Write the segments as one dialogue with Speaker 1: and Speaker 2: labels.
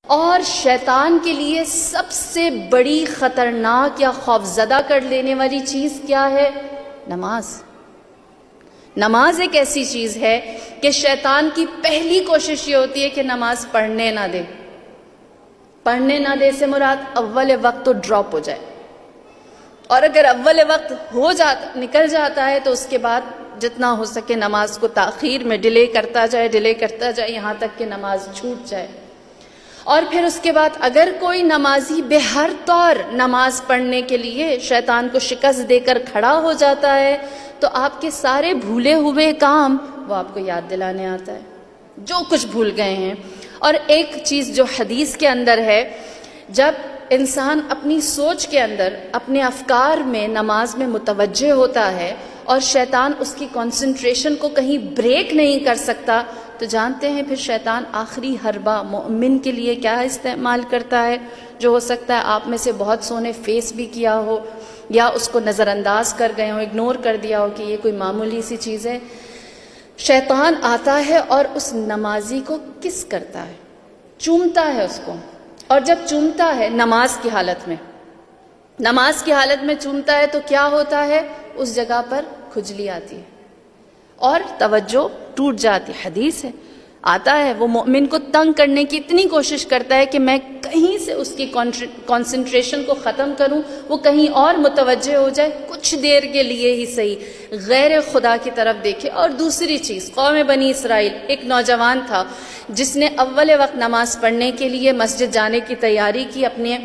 Speaker 1: اور شیطان کے لیے سب سے بڑی خطرناک یا خوفزدہ کر لینے والی چیز کیا ہے؟ نماز۔ نماز ایک ایسی چیز ہے کہ شیطان کی پہلی کوشش یہ ہوتی ہے کہ نماز پڑھنے نہ دے۔ پڑھنے نہ دے سے مراد اول وقت تو ڈراپ ہو جائے، اور اگر اول وقت نکل جاتا ہے تو اس کے بعد جتنا ہو سکے نماز کو تاخیر میں ڈیلے کرتا جائے یہاں تک کہ نماز چھوٹ جائے۔ اور پھر اس کے بعد اگر کوئی نمازی بہر طور نماز پڑھنے کے لیے شیطان کو شکست دے کر کھڑا ہو جاتا ہے تو آپ کے سارے بھولے ہوئے کام وہ آپ کو یاد دلانے آتا ہے، جو کچھ بھول گئے ہیں۔ اور ایک چیز جو حدیث کے اندر ہے، جب انسان اپنی سوچ کے اندر اپنے افکار میں نماز میں متوجہ ہوتا ہے اور شیطان اس کی کنسنٹریشن کو کہیں بریک نہیں کر سکتا، تو جانتے ہیں پھر شیطان آخری حربہ مومن کے لیے کیا استعمال کرتا ہے، جو ہو سکتا ہے آپ میں سے بہت سو نے فیس بھی کیا ہو یا اس کو نظر انداز کر گئے ہوں، اگنور کر دیا ہو کہ یہ کوئی معمولی سی چیز ہے۔ شیطان آتا ہے اور اس نمازی کو کس کرتا ہے، چومتا ہے اس کو، اور جب چومتا ہے نماز کی حالت میں چومتا ہے تو کیا ہوتا ہے، اس جگہ پر کھجلی آتی ہے اور توجہ ٹوٹ جاتی ہے۔ حدیث ہے، آتا ہے وہ مومن کو تنگ کرنے کی اتنی کوشش کرتا ہے کہ میں کہیں سے اس کی کنسنٹریشن کو ختم کروں، وہ کہیں اور متوجہ ہو جائے، کچھ دیر کے لیے ہی صحیح غیر خدا کی طرف دیکھے۔ اور دوسری چیز، قوم بنی اسرائیل، ایک نوجوان تھا جس نے اول وقت نماز پڑھنے کے لیے مسجد جانے کی تیاری کی، اپنے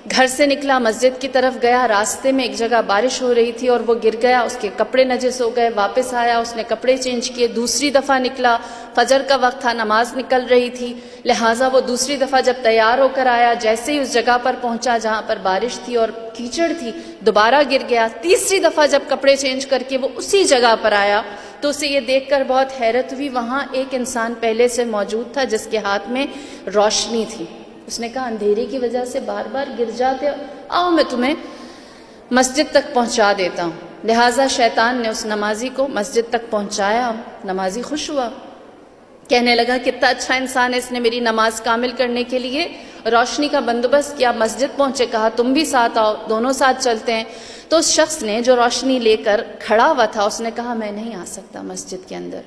Speaker 1: گھر سے نکلا، مسجد کی طرف گیا، راستے میں ایک جگہ بارش ہو رہی تھی اور وہ گر گیا، اس کے کپڑے نجس ہو گئے، واپس آیا، اس نے کپڑے چینج کیے، دوسری دفعہ نکلا، فجر کا وقت تھا، نماز نکل رہی تھی، لہٰذا وہ دوسری دفعہ جب تیار ہو کر آیا، جیسے ہی اس جگہ پر پہنچا جہاں پر بارش تھی اور کیچڑ تھی، دوبارہ گر گیا۔ تیسری دفعہ جب کپڑے چینج کر کے وہ اسی جگہ پر آیا تو اسے یہ دیکھ کر بہت حیرت ہوئی، وہاں ایک انسان پہلے سے موجود تھا جس کے ہاتھ میں روشنی تھی۔ اس نے کہا اندھیرے کی وجہ سے بار بار گر جاتے، آؤ میں تمہیں مسجد تک پہنچا دیتا ہوں۔ لہٰذا شیطان نے اس نمازی کو مسجد تک پہنچایا، نمازی خوش ہوا، کہنے لگا کتنا اچھا انسان ہے، اس نے میری نماز کامل کرنے کے لیے روشنی کا بندوبست کیا۔ مسجد پہنچے، کہا تم بھی ساتھ آؤ، دونوں ساتھ چلتے ہیں۔ تو اس شخص نے جو روشنی لے کر کھڑا ہوا تھا اس نے کہا میں نہیں آ سکتا مسجد کے اندر۔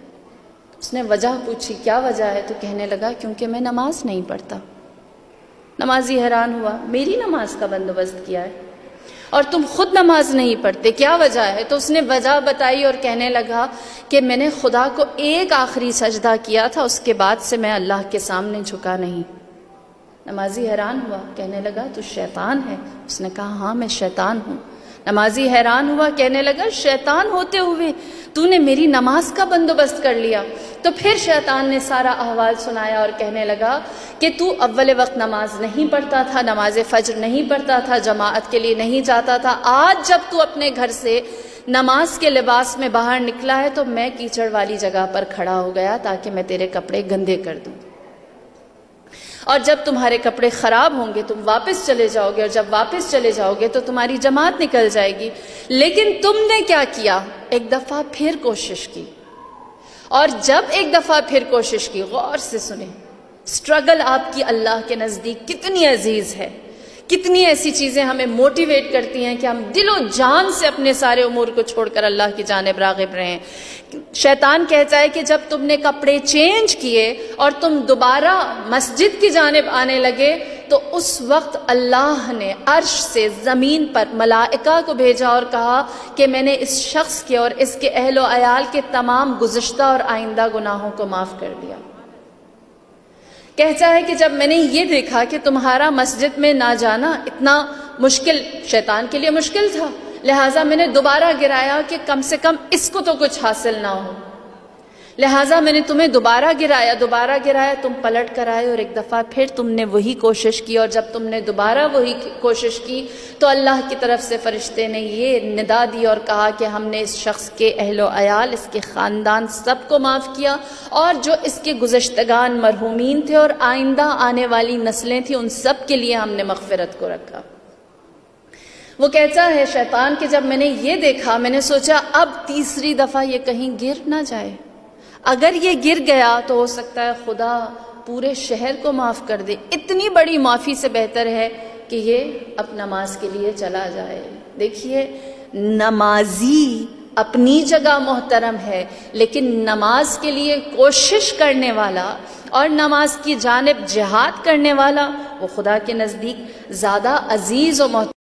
Speaker 1: اس نے وجہ پوچھی، کیا وجہ ہے؟ تو کہنے لگا کیونکہ میں نماز نہیں پڑھتا۔ نمازی حیران ہوا، میری نماز کا بندوبست کیا ہے اور تم خود نماز نہیں پڑھتے، کیا وجہ ہے؟ تو اس نے وجہ بتائی اور کہنے لگا کہ میں نے خدا کو ایک آخری سجدہ کیا تھا، اس کے بعد سے میں اللہ کے سامنے جھکا نہیں۔ نمازی حیران ہوا، کہنے لگا تو شیطان ہے؟ اس نے کہا ہاں میں شیطان ہوں۔ نمازی حیران ہوا، کہنے لگا شیطان ہوتے ہوئے تو نے میری نماز کا بندوبست کر لیا۔ تو پھر شیطان نے سارا احوال سنایا اور کہنے لگا کہ تو اول وقت نماز نہیں پڑھتا تھا، نماز فجر نہیں پڑھتا تھا، جماعت کے لیے نہیں جاتا تھا، آج جب تو اپنے گھر سے نماز کے لباس میں باہر نکلا ہے تو میں کیچڑ والی جگہ پر کھڑا ہو گیا تاکہ میں تیرے کپڑے گندے کر دوں، اور جب تمہارے کپڑے خراب ہوں گے تم واپس چلے جاؤ گے، اور جب واپس چلے جاؤ گے تو تمہاری جماعت نکل جائے گی۔ لیکن تم نے کیا کیا؟ ایک دفعہ پھر کوشش کی، اور جب ایک دفعہ پھر کوشش کی، غور سے سنیں، سٹرگل آپ کی اللہ کے نزدیک کتنی عزیز ہے، کتنی ایسی چیزیں ہمیں موٹیویٹ کرتی ہیں کہ ہم دل و جان سے اپنے سارے امور کو چھوڑ کر اللہ کی جانب راغب رہیں۔ شیطان کہتا ہے کہ جب تم نے کپڑے چینج کیے اور تم دوبارہ مسجد کی جانب آنے لگے تو اس وقت اللہ نے عرش سے زمین پر ملائکہ کو بھیجا اور کہا کہ میں نے اس شخص کے اور اس کے اہل و عیال کے تمام گزشتہ اور آئندہ گناہوں کو معاف کر دیا۔ کہتا ہے کہ جب میں نے یہ دیکھا کہ تمہارا مسجد میں نہ جانا اتنا مشکل، شیطان کے لیے مشکل تھا، لہٰذا میں نے دوبارہ گرایا کہ کم سے کم اس کو تو کچھ حاصل نہ ہو، لہٰذا میں نے تمہیں دوبارہ گرایا، تم پلٹ کر آئے اور ایک دفعہ پھر تم نے وہی کوشش کی، اور جب تم نے دوبارہ وہی کوشش کی تو اللہ کی طرف سے فرشتے نے یہ ندا دی اور کہا کہ ہم نے اس شخص کے اہل و عیال، اس کے خاندان سب کو معاف کیا، اور جو اس کے گزشتگان مرحومین تھے اور آئندہ آنے والی نسلیں تھیں ان سب کے لیے ہم نے مغفرت کو رکھا۔ وہ کہتا ہے شیطان کہ جب میں نے یہ دیکھا میں نے سوچا اب تیسری دفعہ یہ کہیں گر نہ جائے، اگر یہ گر گیا تو ہو سکتا ہے خدا پورے شہر کو معاف کر دے، اتنی بڑی معافی سے بہتر ہے کہ یہ اب نماز کے لیے چلا جائے۔ دیکھیے، نمازی اپنی جگہ محترم ہے، لیکن نماز کے لیے کوشش کرنے والا اور نماز کی جانب جہاد کرنے والا وہ خدا کے نزدیک زیادہ عزیز و محترم